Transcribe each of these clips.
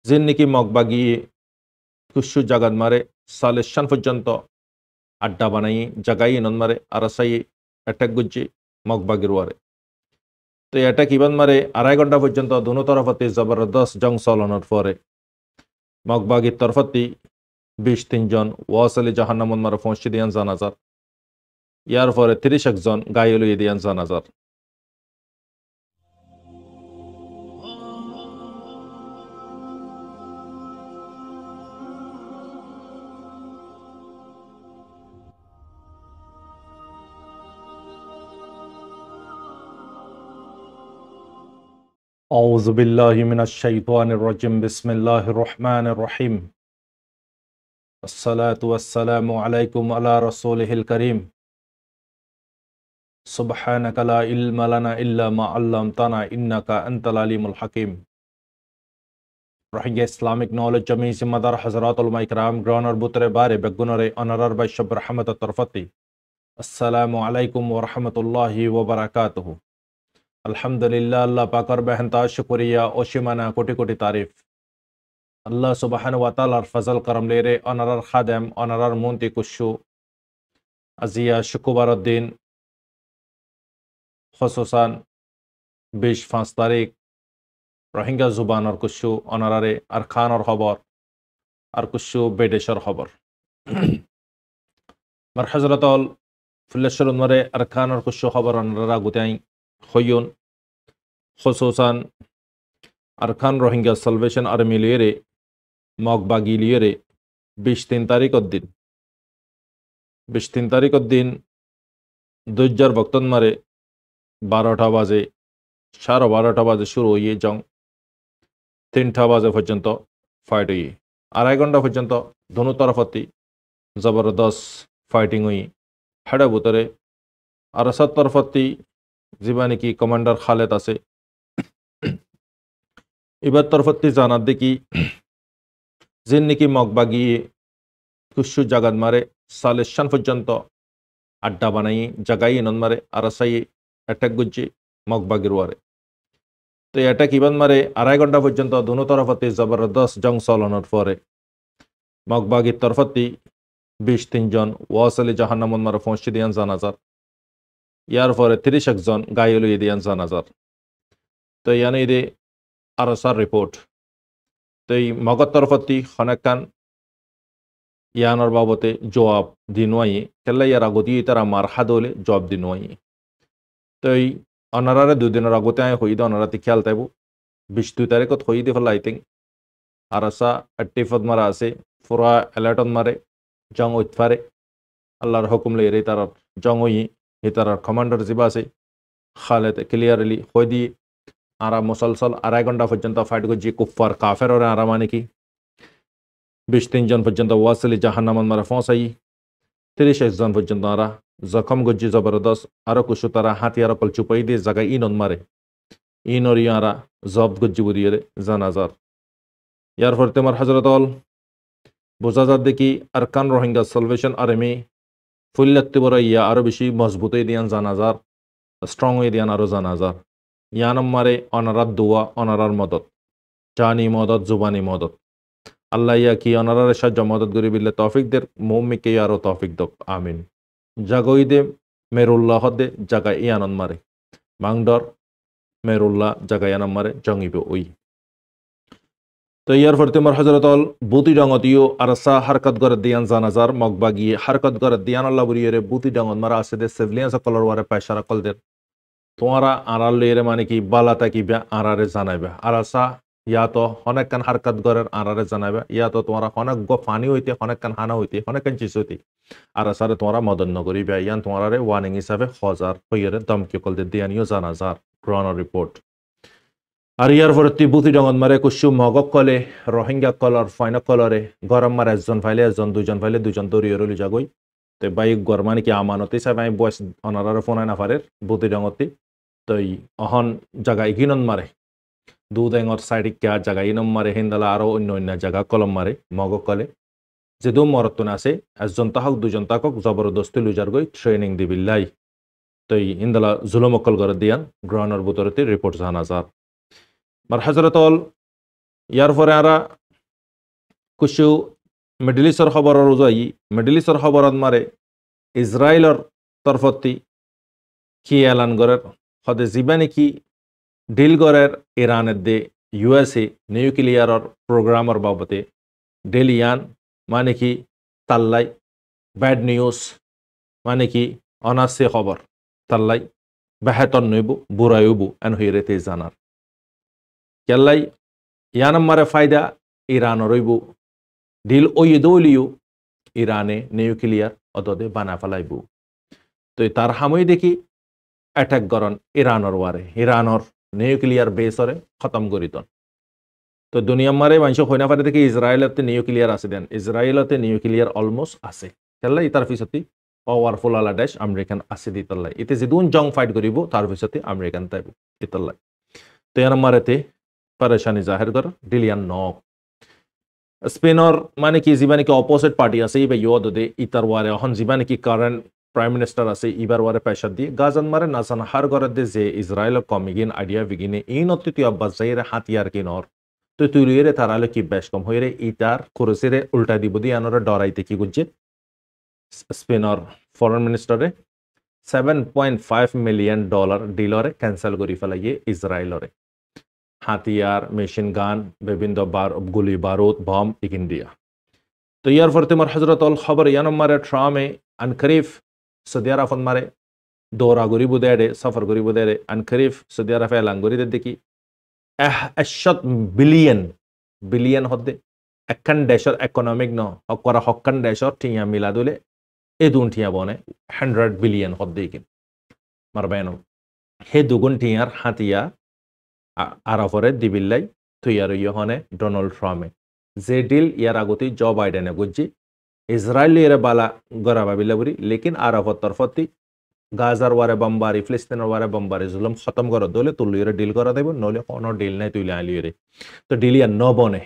জিন্নিকি মগবাগি কুসু জাগাত মারে সালেশান পর্যন্ত আড্ডা বানাই জাগাই নন মারে আরাসাই অ্যাটাক গুজ্জি মগবাগির ওয়ারে তো এটা কিবান মারে 2.5 ঘন্টা পর্যন্ত দুনো তরফতে জবরদস্ত জং চলনের পরে মগবাগির তরফতি 23 জন ওয়াসলি জাহান্নামন মারে পৌঁছে দিয়ান জানাজার ইয়ার পরে 31 জন গায়েল হয়ে দিয়ান জানাজার أعوذ بالله من الشيطان الرجيم بسم الله الرحمن الرحيم الصلاة والسلام عليكم على رسوله الكريم سبحانك لا علم لنا إلا ما علمتنا إنك أنت العليم الحكيم রোহিঙ্গা ইসলামিক নলেজ জমি জিম্মাদার হজরত উলমা ইকরাম গ্রহণের বুতরে বারে বেগুনরে অনারার বাইশব রহমত তরফতি আসসালামু আলাইকুম ওয়া রাহমাতুল্লাহি ওয়া বারাকাতুহু আলহামদুলিল্লাহ আল্লাহ পাকের বেহন্তা শুকরিয়া ও সীমানা কোটি কোটি তারিফ আল্লাহ সুবহানাহু ওয়া তাআলার ফজল করম লেরে অনারার খাদেম অনারার মুন্তি কুশু আজিয়া শুক্রবারউদ্দিন খুসুসান 25 তারিখ রোহিঙ্গা জুবানর কুশু অনারারে আর খানর খবর আর কুশু বেদেশর খবর মার হযরতল ফুল্লেশ্বর উন্মরে আর খানর কুশু খবর অনারা গুতাই হইয়ুন খুসুসান আর খান রোহিঙ্গা সালভেশন আর্মি লিয়েরে মগবাগি লিয়েরে 23 তারিখের দিন দুজার বক্তন মারে 12টা বাজে 12:30 বাজে শুরু হইয়ে জং 3টা বাজে পর্যন্ত ফাইট হইয়ে 2.5 ঘন্টা পর্যন্ত দোনো তরফতি জবরদস্ত ফাইটিং হই হেডা বুতরে আর 70 তরফতি জীবানি কি কমান্ডার খালেদ আছে এবার তরফতি জানাত দেখি জিন্নিকি মগবাগি কুসু জাগাত মারে সালেশান পর্যন্ত আড্ডা বানাই জাগাই নন মারে আরাসাই অ্যাটাক গুজ্জি মগবাগির ওয়ারে তো এটা কিবান মারে 2.5 ঘন্টা পর্যন্ত দুনো তরফতে জবরদস্ত জং চলনের পরে মগবাগির তরফতি 23 জন ওয়াসলি জাহান্নামন মারে পৌঁছে দিয়ান জানাজার ইয়ার পরে 31 জন গায়েল হয়ে দিয়ান জানাজার তো ইয়ানে ইদে আরাসার রিপোর্ট তো এই মগর তরফতি খনেকান ইয়ানোর বাবতে জবাব দিনওয়াই কেল্লা ইয়ার আগতি তারা মার হাদলে জবাব দিনওয়াই তো এই অনারারে 2 দিনের আগতে আয় হইদ অনারাতে খেয়াল তাইব 22 তারিখত হই দি ফেলা আইতিং আরাসা আট্টিফত মারা আছে ফুরা অ্যালার্টন মারে জং উৎফারে আল্লাহর হুকুম লই রে তার জং হই হি তার কমান্ডার জিবা আছে খালেদ ক্লিয়ারলি হই দি আরা মুসলসল 2.5 ঘন্টা পর্যন্ত ফাইট করছি কুফার কাফের ওরে আরা মানে কি 23 জন পর্যন্ত ওয়াসলি জাহান্নামন মারা ফসাই 31 জন পর্যন্ত আরা জখম গজ্জি জবরদস্ত আরো কুশু তারা হাতিয়ার কল চুপাই দিয়ে জায়গায় ইনন মারে ইনরি আরা জব গজ্জি বুদিয়ে জানাজার ইয়ার পর তোমার হজরতল বোঝা যার দেখি আরকান রোহিঙ্গা সালভেশন আর্মি ফুল্লাত্তি বড় ইয়া আরো বেশি মজবুত হয়ে দিয়ান জানাজার স্ট্রং হয়ে দিয়ান আরো জানাজার ইয়ানম মারে অনারার দোয়া অনারার মদত জানি মদত জুবানি মদত আল্লাহ ইয়া কি অনারার সাহায্য মদত করি বিল্লে তৌফিক দের মৌমিকে আরো তৌফিক দক আমিন জাগইদে মেরুল্লাহ দে জাগা ইয়ানন মারে মাংডর মেরুল্লাহ জাগা ইয়ানম মারে জঙ্গিবে ওই তো ইয়ার পর তোমার হজরতল বুতি ডঙতিও আরসা হারকত করে দিয়ান জানাজার মগবাগি হারকত করে দিয়ান আল্লাহ বুড়িয়ে বুতি ডঙত মারা আছে দে সিভিলিয়ান সকলের ওয়ারে পয়সারা কল দের তোমারা আড়াল লেরে মানে কি বালাতা কি আড়ারে জানাইবে আরাসা ইয়া তো অনেকখান হারকত গরের আড়ারে জানাইবে ইয়া তো তোমরা অনেক ফানি হইতে অনেকখান হানা হইতে অনেকখান চিজ হইতে আরাসারে তোমরা মদন নগরী ইয়ান তোমারে ওয়ার্নিং হিসাবে হজার হইয়ারে দমকি কল দিয়ানিও জানাজার গ্রহণ রিপোর্ট আর ইয়ার পরে তিবুতি ডঙত মারে কুসু মগক কলে রোহিঙ্গা কলর ফাইন কলরে গরম মারে 1 জন ফাইলে 1 জন 2 জন ফাইলে 2 জন দরিয়ে রলি যাগই তো বাইক গরমানি কি আমানতে হিসাবে আমি বয়স অনারারে ফোন না পারে বুতি ডঙতি তই অহন জায়গা ইগিনন মারে দুদেঙর সাইডে কে জায়গা ইনম মারে হিন্দালা আরো অন্য অন্য জায়গা কলম মারে মগ কলে যে দু মরতন আছে 1 জন তাহক 2 জন তাহক জবরদস্তি লুজার গই ট্রেনিং দিবিল্লাই তই হিন্দালা জুলুমকল করে দিয়ান গ্রহণের বুতরতে রিপোর্ট জানাজার মার হযরতল ইয়ার পরে আরা কিছু মিডল ইস্টর খবরের যাই মিডল ইস্টর খবরত মারে ইসরায়েলের তরফতি কি এলান করার হদে যিবা নাকি ডিল করার ইরানের দে ইউএসএ নিউক্লিয়ারের প্রোগ্রামের বাবদে ডিল ইয়ান মানে কি তাল্লাই ব্যাড নিউজ মানে কি অনাসে খবর তাল্লাই বেহেতন নইব বুড়াইব এন হইরে তে জানার কেল্লাই ইয়ানাম মারে ফায়দা ইরান রইব ডিল ওই দৌলিও ইরানে নিউক্লিয়ার অদদে বানা ফেলাইব তো তার হামই দেখি অ্যাটাক করন ইরানর ওয়ারে ইরানর নিউক্লিয়ার বেসরে খতম করিতন তো দুনিয়া মারে মানুষ হইনা পারে দেখি ইসরায়েলতে নিউক্লিয়ার আছে দেন ইসরায়েলতে নিউক্লিয়ার অলমোস্ট আছে কেল্লাই তার পিছতে পাওয়ারফুল আলা দেশ আমেরিকান আছে দিতল্লাই এতে যেদুন জং ফাইট করিব তার পিছতে আমেরিকান তাইব দিতল্লাই তো ইয়ার মারেতে পরেশানি জাহির কর ডিলিয়ান নক স্পেনর মানে কি যিবা নাকি অপোজিট পার্টি আছে ইবা ইয়দে ইতার ওয়ারে এখন যিবা নাকি কারেন্ট প্রাইম মিনিস্টার আছে ইবার ওয়ারে পেশা দিয়ে গাজান মারে নাসান হার করে দে যে ইসরায়েল কমিগিন আইডিয়া বিগিনে এই নতি তুই আব্বাস যাইরে হাতিয়ার কিনর তো তুই লইরে তারালে কি বেশ কম হইরে ইতার খরচেরে উল্টা দিব দিয়ে আনরে ডরাইতে কি গুজে স্পেনর ফরেন মিনিস্টারে $7.5 মিলিয়ন ডিলরে ক্যান্সেল করি ফেলাইয়ে ইসরায়েলরে হাতিয়ার মেশিন গান বিভিন্ন গুলি বারুদ বম ইগিন দিয়া তো ইয়ার ফরতে মার হজরত অল খবর ইয়ানম মারে ট্রামে আনকরিফ সৌদি আরব মারে দৌরা গরিব দেড়ে সফর গরিব দেড়ে আনকরিফ সৌদি আরব এলান গরিদের দেখি 100 বিলিয়ন হদ্দে একখান দেশর ইকোনমিক ন হকরা হক্কান দেশর ঠিয়া মিলা দিলে এ দুন ঠিয়া বনে 100 বিলিয়ন হদ্দে কিন মারবেন হে দুগুণ ঠিয়ার হাতিয়া আরফরে দিবিল্লাই থুইয়ার ইহনে ডোনাল্ড ট্রাম্পে যে ডিল ইয়ার আগতে জো বাইডেনে গুজি ইসরায়েলের বালা গরা ভাবিলা বুড়ি লেকিন আরফর তরফতি গাজার ওয়ারে বম্বারি ফিলিস্তিনের ওয়ারে বম্বারি জুলুম খতম করা দলে তুলিয়ে ডিল করা দেব নলে কোনো ডিল নাই তুইলে আলিয়ে তো ডিল ইয়ার ন বনে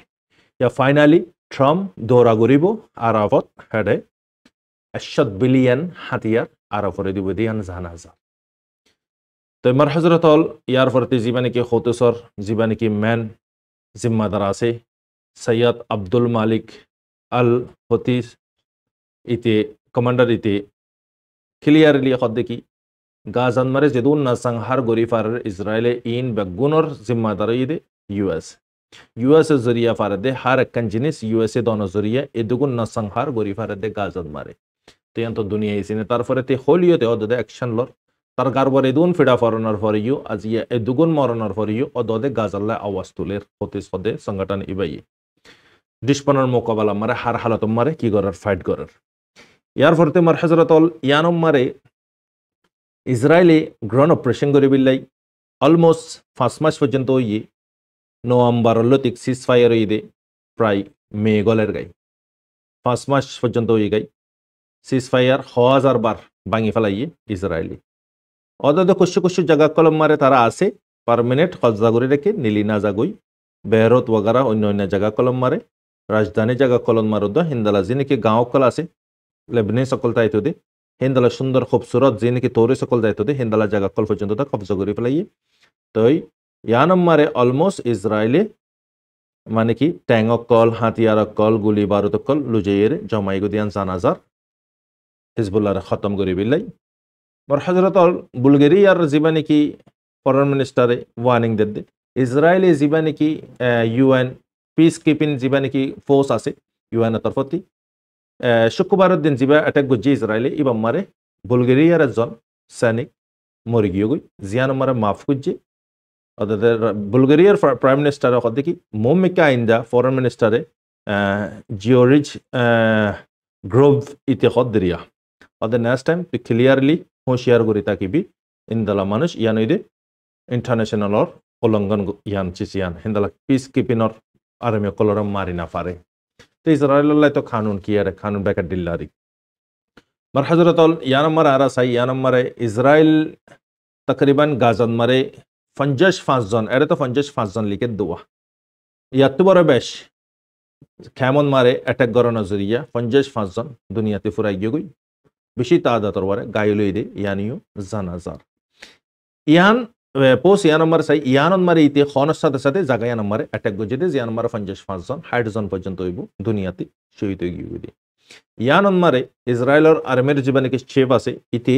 ইয়া ফাইনালি ট্রাম্প দৌড়া গরিব আরফত হেডে 100 বিলিয়ন হাতিয়ার আরফরে দিব দিয়ান জানা যা তো মার হজরত হল ইয়ার ফরতে যিবা নাকি হতুসর যিবা নাকি মেন জিম্মাদার আছে সৈয়দ আব্দুল মালিক আল হতিস ইতে কমান্ডার ইতে ক্লিয়ারলি দেখি গাজান মারে যেদুন না সংহার গরিফার ইসরায়েলে ইন বেগুনর জিম্মাদার ইদে ইউএস জরিয়া ফারদে হার একখান জিনিস ইউএসএ দন জরিয়া এদুগুন না সংহার গরিফার দে গাজান মারে তো ইয়ান তো দুনিয়া ইসিনে তারপরে তে হলিওতে অদে অ্যাকশন লর তার গারবার এদুন ফিডা ফরনার ফর ইউ আজিয়া এদুগুন মরনার ফর ইউ অদে গাজাল্লা আওয়াজ তুলের হতিস হদে সংগঠন ইবাই দুশ্মনের মোকাবেলা মারে হার হালত মারে কি করার ফাইট করার ইয়ার ফরতে মার হজরত ইয়ানম মারে ইসরায়েলে গ্রহণ অপারেশন করে বিল্লাই অলমোস্ট 5 মাস পর্যন্ত ইয়ে নভেম্বর লতিক সিজ ফায়ার ইদে প্রায় মে গলের গাই 5 মাস পর্যন্ত ইয়ে গাই সিজ ফায়ার 1000 বার ভাঙি ফেলাইয়ে ইসরায়েলি অদদ কুসু জায়গা কলম মারে তারা আছে পারমানেন্ট কবজা করে রেখে নীলি না জাগই বেহরত ওয়াগারা অন্য অন্য জায়গা কলম মারে রাজধানী জায়গা কলম মারদ হিন্দালা যে নাকি গাঁও কল আছে লেবনে সকল দায়িত্ব দে হিন্দালা সুন্দর খুবসুরত যে নাকি তৌরে সকল দায়িত্ব দে হিন্দালা জায়গা কল পর্যন্ত তা কবজা করে ফেলাইয়ে তো ইয়ানম মারে অলমোস্ট ইসরায়েলে মানে কি ট্যাঙ্ক কল হাতিয়ার কল গুলি বারুদ কল লুজাইয়ের জমাই গুদিয়ান জানাজার হিজবুল্লাহ খতম করে বিল্লাই মর হজরত বুলগেরিয়ার যিবা নাকি ফরেন মিনিস্টারে ওয়ার্নিং দে ইসরায়েলে যিবা নাকি ইউএন পিস কিপিং যিবা নাকি ফোর্স আছে ইউএন তরফতি শুক্রবারের দিন যিবা অ্যাটাক গুজি ইসরায়েলে ইবাম মারে বুলগেরিয়ার একজন সৈনিক মরি গিয়ে গই জিয়ান মারে মাফ গুজি বুলগেরিয়ার প্রাইম মিনিস্টার দেখি মোমিকা ইন্দা ফরেন মিনিস্টারে জিওরিজ গ্রোভ ইতে হদ্রিয়া ওদের নেক্সট টাইম তুই ক্লিয়ারলি হুঁশিয়ার করি তাকিবি ইন্দালা মানুষ ইয়ান ইদে ইন্টারন্যাশনালর উল্লঙ্ঘন ইয়ান চিচিয়ান হিন্দালা পিস কিপিনর আর্মি কলর মারি না পারে তো ইসরায়েল্লাহ তো খানুন কি আরে খানুন বেকার ডিল্লারি মার হজরত ইয়ানম্মার আরা সাই ইয়ানম্মারে ইসরায়েল তকরিবান গাজান মারে 55 জন এরে তো 55 জন লিখে দোয়া ইয়াত বড় বেশ কেমন মারে অ্যাটাক করার নজরিয়া 55 জন দুনিয়াতে ফুরাই গিয়ে গই বেশি তাদাতর ওয়ারে গায়লই দে ইয়ানিও জানাজার ইয়ান পোস্ট ইয়া নম্বর চাই ইয়া নম্বরে ইতি খনের সাথে সাথে জায়গা ইয়া নম্বরে অ্যাটাক গজে দিয়ে ইয়া নম্বরে 55 জন 60 জন পর্যন্ত হইব দুনিয়াতে শহীদ হয়ে গিয়ে ইয়া নম্বরে ইসরায়েলের আর্মির জীবনে কি চেপ আছে ইতি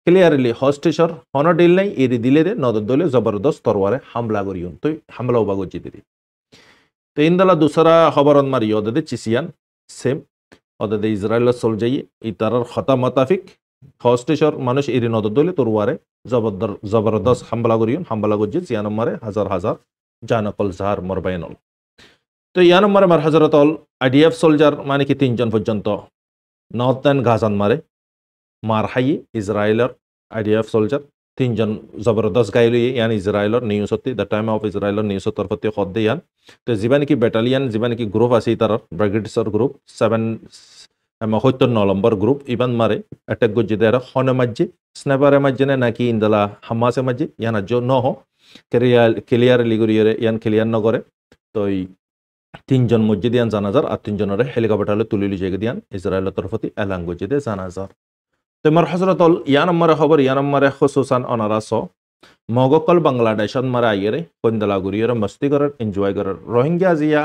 ক্লিয়ারলি হস্টেশর হনর ডিল নাই এরি দিলে দে নদর দলে জবরদস্ত তরওয়ারে হামলা করিয়ন তো হামলা উবা গজে দিদি তো ইন্দলা দুসরা খবর মারি ওদের চিসিয়ান সেম ওদের ইসরায়েলের চল যাই ইতারার খতা মোতাফিক হস্টেশর মানুষ এরি নদর দলে তরওয়ারে জবরদস্ত হামলা করিয়ন হামলা গজে ইয়া নম্বরে হাজার হাজার জানকল জাহার মরবাইনল তো ইয়া নম্বরে মার হাজারতল আইডিএফ সোলজার মানে কি 3 জন পর্যন্ত নর্দার্ন গাজান মারে মার হাই ইসরায়েলের আইডিএফ সোলজার 3 জন জবরদস্ত গাইল ইয়ান ইসরায়েলের নিউজ হতে দ্য টাইম অফ ইসরায়েলের নিউজ তরফতে খদ্দে ইয়ান তো জীবান কি ব্যাটালিয়ান জীবান কি গ্রুপ আছে তার ব্রিগেডসর গ্রুপ 79 নম্বর গ্রুপ ইবান মারে অ্যাটাক গজে দেয় হনে মাঝে স্নাইপারে মাঝে নাকি ইন্দলা হামাসে মাঝে ইয়ান আজ ন হ ক্লিয়ার লিগুরিয়ে ইয়ান ক্লিয়ার নগরে তো 3 জন মসজিদ ইয়ান জানাজার আর 3 জনের হেলিকপ্টারে তুলি লিজে দিয়ান ইসরায়েলের তরফতি এলাং গজে দে জানাজার তো মার হজরতল ইয়া নম্বরে খবর ইয়া নম্বরে খুসুসান অনারাস মগকল বাংলাদেশত মারা আইরে কন্দলা গুরিয়র মস্তি করার এনজয় করার রোহিঙ্গা জিয়া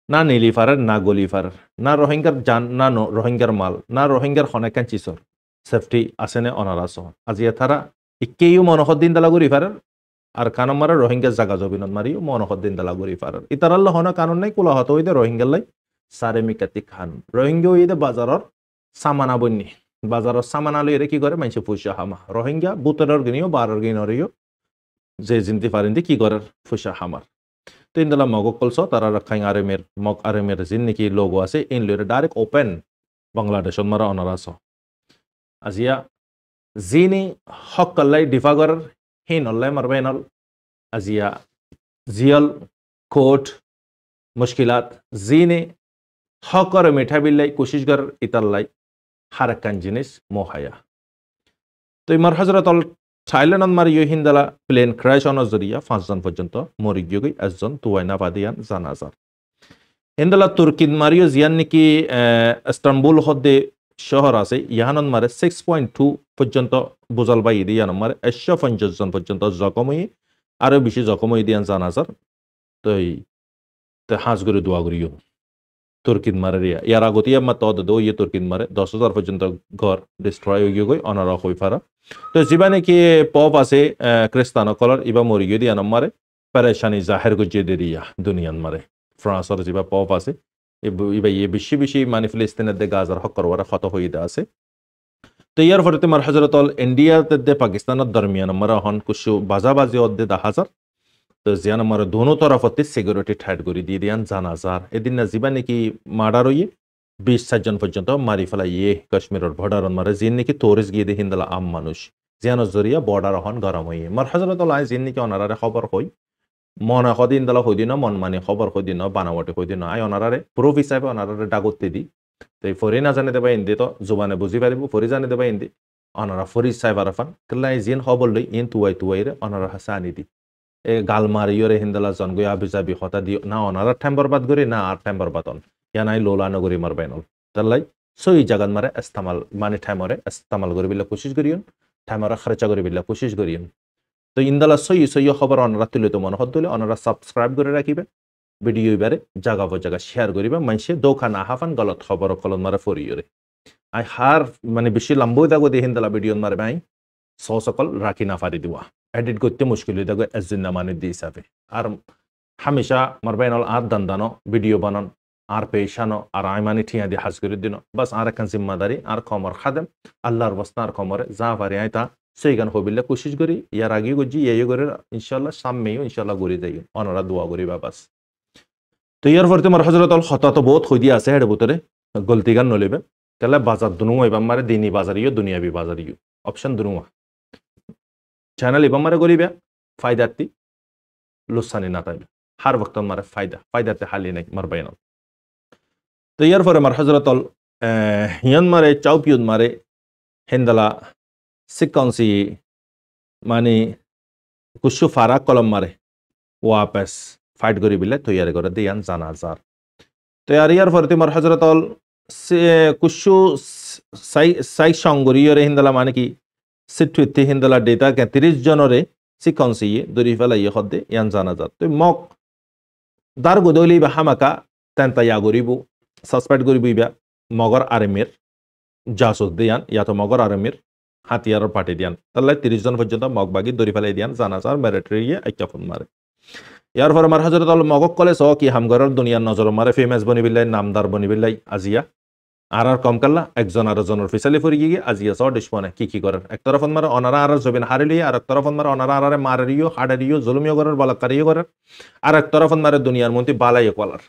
না নীলিফারের না গলিফারের না রোহিঙ্গার জান না রোহিঙ্গার মাল না রোহিঙ্গার হনেকান চিসর সেফটি আসেনে অনারাস আজিয়া তারা ইকেইও মনহদ দিন দালা গুরিফারের আর কানম মারা রোহিঙ্গা জাগা জবিনত মারিও মনহদ দিন দালা গুরিফারের ইতারাল্লা হনা কানুন নাই কুলা হত হইদে রোহিঙ্গাল্লাই সারে মিকাতি খান রোহিঙ্গা হইদে বাজারর সামানা বন্নি বাজারের সামান আলো এরে কি করে মানুষে ফুসা হামা রোহিঙ্গা বুতরের গিনিও বারর গিনরিও যে জিনতে পারেন কি করে ফুসা হামার তো ইন্দলা মগক কলস তারা রাখাই আরেমের মগ আরেমের জিন নাকি লোগো আছে ইন লরে ডাইরেক্ট ওপেন বাংলাদেশ মারা অনারাস আজিয়া জিনি হক কল্লাই ডিফা করার হিন অল্লাই মারবাইনল আজিয়া জিয়াল কোট মুশকিলাত জিনে হক করে মিঠা বিল্লাই কোশিশ কর ইতাল্লাই হারাকান জিনিস মোহায়া তো ইমার হজরতল থাইল্যান্ড মারি হিন্দালা প্লেন ক্র্যাশ অনার জরিয়া 5 জন পর্যন্ত মরি গিয়ে 1 জন তুয়াইনা বাদিয়ান জানাজার হিন্দালা তুর্কিন মারিও জিয়ান নাকি ইস্তানবুল হদ্দে শহর আছে ইয়াহানন মারে 6.2 পর্যন্ত বুজাল বাই দিয়ান মারে 150 জন পর্যন্ত জখমই আরো বেশি জখমই দিয়ান জানাজার তো হাজ করে দোয়া করিও তুর্কিন মারে ইয়ার আগতীয় মা তদ দো ইয়ে তুর্কিন মারে 10,000 পর্যন্ত ঘর ডিস্ট্রয় হয়ে গিয়ে অনারা হয়ে ফারা তো জীবা নাকি পপ আছে খ্রিস্টান কলর ইবা মরি গিয়ে দিয়া মারে পেরেশানি জাহের গুজিয়ে দিয়া দুনিয়ান মারে ফ্রান্সর যা পপ আছে ইবা ইয়ে বেশি বেশি মানে ফিলিস্তিনের দে গাজার হক করবার ক্ষত হয়ে দে আছে তো ইয়ার ফলে তোমার হজরতল ইন্ডিয়াতে দে পাকিস্তানের দরমিয়ান মারা হন কুশু বাজাবাজি অদ্দে 10,000 তো জিয়ান আমার দোনো তরফতে সিকিউরিটি টাইট করে দিয়ে দিয়ান জানাজার এদিন না জীবা নাকি মার্ডার হইয়ে 20 জন পর্যন্ত মারি ফেলা ইয়ে কাশ্মীরের বর্ডার মারে জিন নাকি তোরিস গিয়ে দিয়ে হিন্দালা আম মানুষ জিয়ানোর জরিয়া বর্ডার হন গরম হইয়ে মার হজরতল আয় জিন নাকি অনারারে খবর হই মনে সদিন দালা হই দিন মন মানে খবর হই দিন বানাওয়াটে হই দিন আয় অনারারে প্রুফ হিসাবে অনারারে ডাগতে দি তো ফরি না জানে দেবা ইন্দি তো জুবানে বুঝি পারিব ফরি জানে দেবা ইন্দি অনারা ফরি সাহেব আরাফান কেলাই জিন খবর লই ইন তুয়াই রে অনারা হাসা আনি দি এ গাল মারিয়রে হিন্দালা জন গই আবিজাবি হতা দি না অনারা টাইম বরবাদ করি না আর টাইম বরবাদন ইয়ানাই লোলা নগরী মারবাইনল তাল্লাই সই জাগান মারে ইস্তেমাল মানে টাইমরে ইস্তেমাল করি বিলা কোশিশ করিয়ন টাইমরে খরচা করি বিলা কোশিশ করিয়ন তো ইন্দালা সই খবর অনারা তুলে তো মনে হত তুলে অনারা সাবস্ক্রাইব করে রাখিবে ভিডিও এবারে জায়গা জায়গা শেয়ার করিবে মানুষে দোকান আহাফান গলত খবর কলন মারে ফরিয়রে আই হার মানে বেশি লম্বই দাগো দিয়ে হিন্দালা ভিডিও মারে ভাই সকল রাখি না পারি দিবা এডিট করতে মুশকিল হয়ে থাকবে এজিন্না মানে দিয়ে হিসাবে আর হামেশা মারবাইনল আর দান্দানো ভিডিও বানান আর পেশানো আর আইমানি ঠিয়া দিয়ে হাজ করে দিন বাস আর একখান জিম্মাদারি আর কমর খাদেম আল্লাহর বস্তা আর কমরে যা পারি আয় তা সেই গান হবিল্লা কোশিশ করি ইয়ার আগে গজি ইয়ে করে ইনশাল্লাহ সামনেও ইনশাল্লাহ গড়ি যাই অনারা দোয়া করি বাস তো ইয়ার পরে তোমার হজরতল হতা তো বহুত হই দিয়ে আছে হেড ভিতরে গলতি গান নলিবে তাহলে বাজার দুনুয়া এবার মারে দিনী বাজারিও দুনিয়াবি বাজারিও অপশন দুনুয়া চ্যানেল এবার মারে গরিবে ফায়দার্তি লুসানি না তাইবে হার বক্ত মারে ফায়দাতে হালি নাই মারবাইন তো ইয়ার পরে মার হজরতল হিয়ন মারে চাউপিয়ন মারে হেন্দালা সিকন্সি মানে কুশু ফারা কলম মারে ওয়াপেস ফাইট করি বিলে তৈয়ারি করে দিয়ান জানাজার তৈয়ার ইয়ার পরে তোমার হজরতল কুশু সাই সঙ্গরিয়রে হিন্দালা মানে কি সিটুইতে হিন্দালা ডেটা 30 জনরে সিকন্সি দরি ফেলাই হদে ইয়ান জানাজাত তো মগ দার গদলি বা হামাকা তেনতা ইয়া গরিবু সাসপেক্ট গরিবু ইবা মগর আর্মির জাসুস দিয়ান ইয়াতো মগর আর্মির হাতিয়ারর পার্টি দিয়ান তাহলে 30 জন পর্যন্ত মগবাগি দরি ফেলাই দিয়ান জানাজার মিলিটারি আইকা ফোন মারে ইয়ার পরে আমার হযরত আল মগক কলে স কি হামগরর দুনিয়ার নজর মারে ফেমাস বনি বিল্লাই নামদার বনি বিল্লাই আজিয়া আর কম কাল্লা একজন আর জনের ফিসালি ফরি গিয়ে আজিয়া স ডিসপনে কি করার এক তরফ মারে অনারা আর জবিন হারিলি আর এক তরফ মারে অনারা আরে মারিও হাডারিও জুলুমিও করার বালাকারিও করার আর এক তরফ মারে দুনিয়ার মন্তি বালাই কলার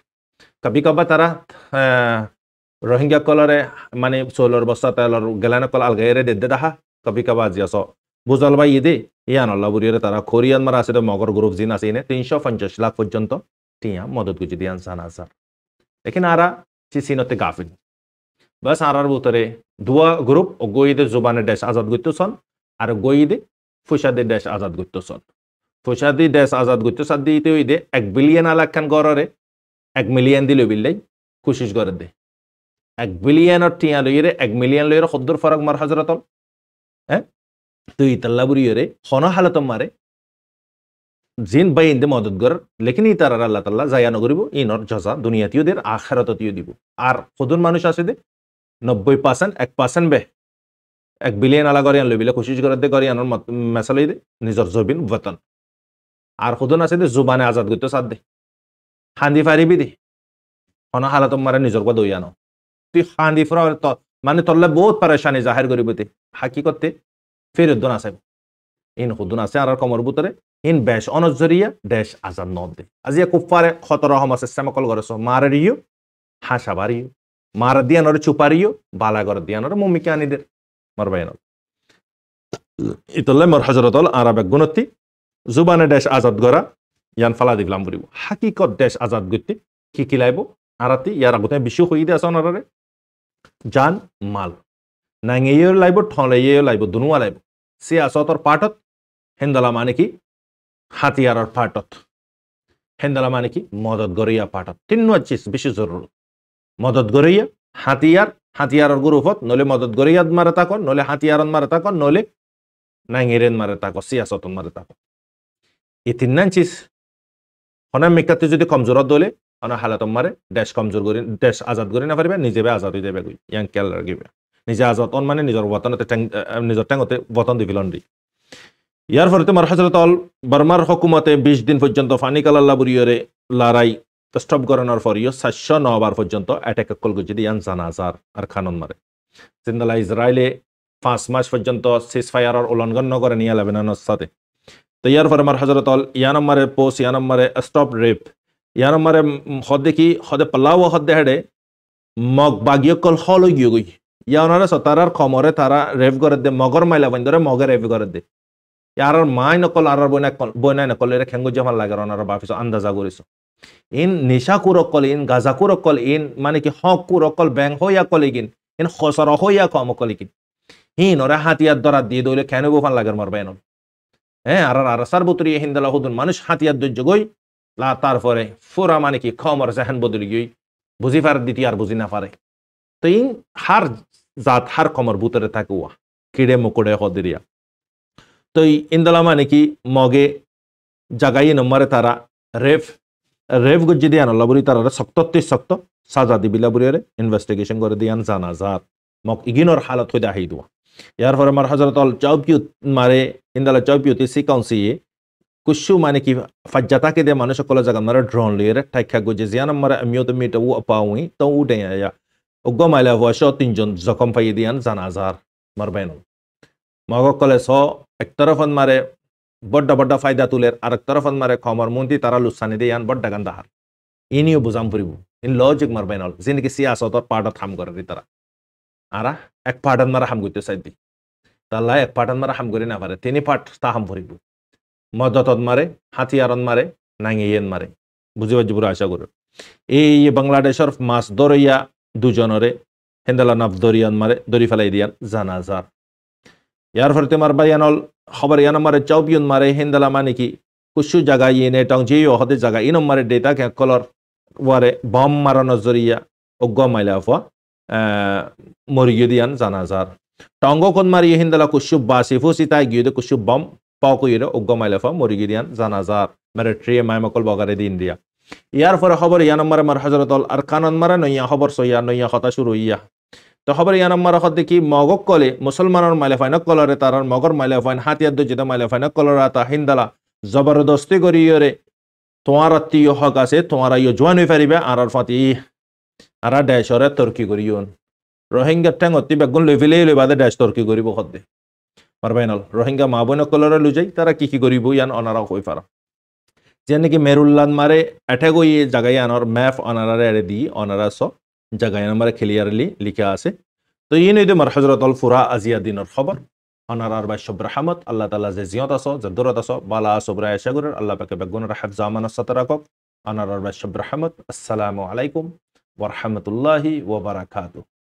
কবি কবা তারা রোহিঙ্গা কলরে মানে সোলর বস্তা তেলর গেলানো কল আলগাইরে দে দেখা কবি কবা আজিয়া স বুঝাল ভাই ইদে ইয়ান আল্লাহ বুড়িয়ে তারা কোরিয়ান মারা আছে মগর গ্রুপ জিন আছে ইনে 350 লাখ পর্যন্ত টিয়া মদত গুজি দিয়ান জানাজার লেকিন আরা চিসিনতে গাফিল বাস আরার ভিতরে দুয়া গ্রুপ ও গইদে জুবানে দেশ আজাদ গইতেছন আর গইদে ফুসাদে দেশ আজাদ গইতেছন ফুসাদি দেশ আজাদ গইতেছন দিতে হইদে 1 বিলিয়ন আলাকান গররে 1 মিলিয়ন দিলে বিল্লাই কোশিশ করে দে 1 বিলিয়ন টিয়া লইরে 1 মিলিয়ন লইরে খদ্দর ফরক মার হযরত হ্যাঁ তুই তাল্লা বুড়িয়ে হন হালত মারে জিন বাই ইন্দে মদত কর লেকিন ই তার আল্লাহ তাল্লাহ জায়া নগরিব ইনর জজা দুনিয়াতিও দের আখিরাততিও দিব আর খুদুন মানুষ আছে দে 90% 1% বে 1 বিলিয়ন আলা গরিয়ান লইবিলে কোশিশ করে দে গরিয়ানর মেসালাই দে নিজর জবিন ওয়াতন আর খুদুন আছে দে জুবানে আজাদ গইতো সাদ দে হান্দি ফারিবি দে হন হালত মারে নিজর কো দইয়ানো তুই হান্দি ফরা মানে তল্লে বহুত পরেশানি জাহির করিবতে হাকিকতে ফেরদন আছে ইন খুদুন আছে আর কমর ভিতরে ইন বেশ অনজরিয়া দেশ আজাদ নদ দে আজিয়া কুফারে খতর রহমত সিস্টেম কল করেছ মারিও হাসাবারিও মার দিয়ানর চুপারিও বালা করে দিয়ানর মুমিকে আনিদের মারবাইন ইতলে মর হযরতল আরব গুণতি জুবানে দেশ আজাদ গরা ইয়ান ফালা দিগলাম বলিব হাকিকত দেশ আজাদ গতি কি লাইব আরাতি ইয়ার আগতে বিশ্ব হইদে আছে অনারে জান মাল নাঙ্গেও লাইব ঠলেও লাইব দুনুয়া লাইব সিয়াসতর পাটত হেন্দালা মানে কি হাতিয়ারর পাটত হেন্দালা মানে কি মদত গরিয়া পাটত তিন্ন চিজ বেশি জরুরি মদত গরিয়া হাতিয়ারর গ্রুপত নলে মদত গরিয়াত মারে তাকন নলে হাতিয়ারন মারে তাকন নলে নাঙ্গেরেন মারে তাকন সিয়াসতন মারে তাকন এই তিন্নান চিজ হনা মেকাতে যদি কমজোরত দলে অনা হালাতম মারে দেশ কমজোর করি দেশ আজাদ করি না পারিবে নিজে আজাদ হয়ে যাবে ইয়াং কেল রাখিবে নিজে আজাদ অন মানে নিজের বতনতে নিজের ট্যাঙ্গতে বতন দিবিলন দি ইয়ার ফলে তোমার হযরত আল বর্মার হুকুমতে 20 দিন পর্যন্ত ফানি কালাল্লা বুরিয়রে লড়াই স্টপ করানোর পরিও 709 বার পর্যন্ত অ্যাটাক কল গজি দিয়ান জানাজার আর খানন মারে জিন্দালা ইসরায়েলে 5 মাস পর্যন্ত সিজ ফায়ারর উল্লঙ্ঘন করে নিয়ে লেবাননের সাথে তো ইয়ার ফলে আমার হযরত আল ইয়ানমারে পোস্ট ইয়ানমারে স্টপ রেপ ইয়ানমারে হদে কি হদে পালাও হদে হেডে মগ বাগিয় কল হলো গিয়ে গই ইয়ানরে সতারার খমরে তারা রেপ করে দে মগর মাইলা বন্ধরে মগে রেপ করে দে ইয়ার মাই নকল আর বইনাই নকল এর খেঙ্গু জামাল লাগে ওনার বাফিস আন্দাজা করিস ইন নিশা কুরকল ইন গাজা কুরকল ইন মানে কি হক কুরকল ব্যাং হইয়া কলিগিন ইন খসর হইয়া কম কলিগিন হিন ওরা হাতিয়ার দরা দিয়ে দইলে কেন বোফান লাগে মারবেন হ্যাঁ আর সার বুতরি হিন্দালা হুদুন মানুষ হাতিয়ার দৈর্য গই লা তারপরে ফুরা মানে কি খমর জাহান বদলি গই বুঝি পার দিতি আর বুঝি না পারে তো ইন হার জাত হার খমর বুতরে থাকে ওয়া কিড়ে মুকুড়ে হদিরিয়া তো ইন্দালা মানে কি মগে জাগাই নম্বরে তারা রেফ গজ্জি দিয়ান আল্লাহ বলি তারা শক্ত সাজা দিবিলা বুড়িয়ারে ইনভেস্টিগেশন করে দিয়ান জানাজাত মক ইগিনর হালত হইতে আহি দুয়া ইয়ার পরে আমার হযরত আল চাউপিউত মারে ইন্দালা চাউপিউতি সিকাউন্সি কুশু মানে কি ফাজ্জাতাকে দে মানুষ সকল জায়গা মারে ড্রোন লিয়ে ঠাইখা গজ্জি জিয়ান মারে আমিও মিটা ও পাউই তো উডে আয়া ওগমাইলা ওয়াশো তিনজন জখম পাই দিয়ান জানাজার মারবেন মগক কলে স এক তরফন মারে বড্ডা ফায়দা তুলের আর এক তরফন মারে খমর মন্ত্রী তারা লুসানি দিয়ে বড্ডা গান্দাহার ইনিও বুঝাম ফুরিব ইন লজিক মারবেন যিনি সিয়াসতর পার্টত হাম করে তারা আরা এক পার্টন মারা হাম করতে চাই দি তাল্লা এক পার্টন মারা হাম করে না পারে তিনি পার্ট তা হাম ফুরিব মদতত মারে হাতিয়ারন মারে নাঙ্গিয়েন মারে বুঝি বুঝিব আশা করি এই বাংলাদেশের মাছ দরিয়া দুজনরে হেন্দালা নাফ দরিয়ান মারে দরি ফেলাই দিয়ান জানাজার ইয়ার ফলে তোমার বায়ানল খবর ইয়ান মারে চাউপিয়ন মারে হিন্দালা মানে কি কুশু জায়গা ইয়ে টং যে হদে জায়গা ইন মারে ডেটা কে কলর ওয়ারে বম মারানো জরিয়া অজ্ঞ মাইলা আফা মরিয়ে দিয়ান জানাজার টঙ্গ কোন মারি হিন্দালা কুশু বাসি ফুসি তাই গিয়ে কুশু বম পাওকুইরে উগ্গ মাইলেফা মরিগিরিয়ান জানাজার মেরে ট্রিয়ে মাইমকল বগারে দিন দিয়া ইয়ার পরে খবর ইয়া নম্বরে মার হজরতল আর কানন মারা নইয়া খবর সইয়া নইয়া কথা শুরু ইয়া তো খবর ইয়া নম্বর হদ দেখি মগক কলে মুসলমানের মাইলেফাইনক কলরে তার মগর মাইলেফাইন হাতিয়ার দজিত মাইলেফাইনক কলরা তা হিন্দালা জবরদস্তি করিয়রে তোমার আত্মীয় হক আছে তোমার ইয়ে জোয়ান হয়ে পারিবে আর ফাতি আর ড্যাশরে তর্কি করিয়ন রোহিঙ্গা ট্যাং অতি বেগুন লই ফেলে লই বাদে ড্যাশ তর্কি করিব হদ্দে পারবাইনল রোহিঙ্গা মা বোন কলরে লুজাই তারা কি করিব ইয়ান অনারা হই পারা যে নাকি মেরুল্লান মারে অ্যাটাক ওই জায়গায় আনার ম্যাপ অনারা এড়ে দি অনারা স জায়গায় আমার ক্লিয়ারলি লিখা আছে তো ইয়ে নইতে মার হজরত অল ফুরা আজিয়া দিনের খবর অনারার বাই সব রাহমত আল্লাহ তাআলা যে জিয়ত আছো যে দূরত আছো বালা সবরা আশাগুরের আল্লাহ পাকে বেগুনের হাফজ আমানত সাথে রাখক অনারার বাই সব রাহমত আসসালামু আলাইকুম ওয়া রাহমাতুল্লাহি ওয়া বারাকাতুহু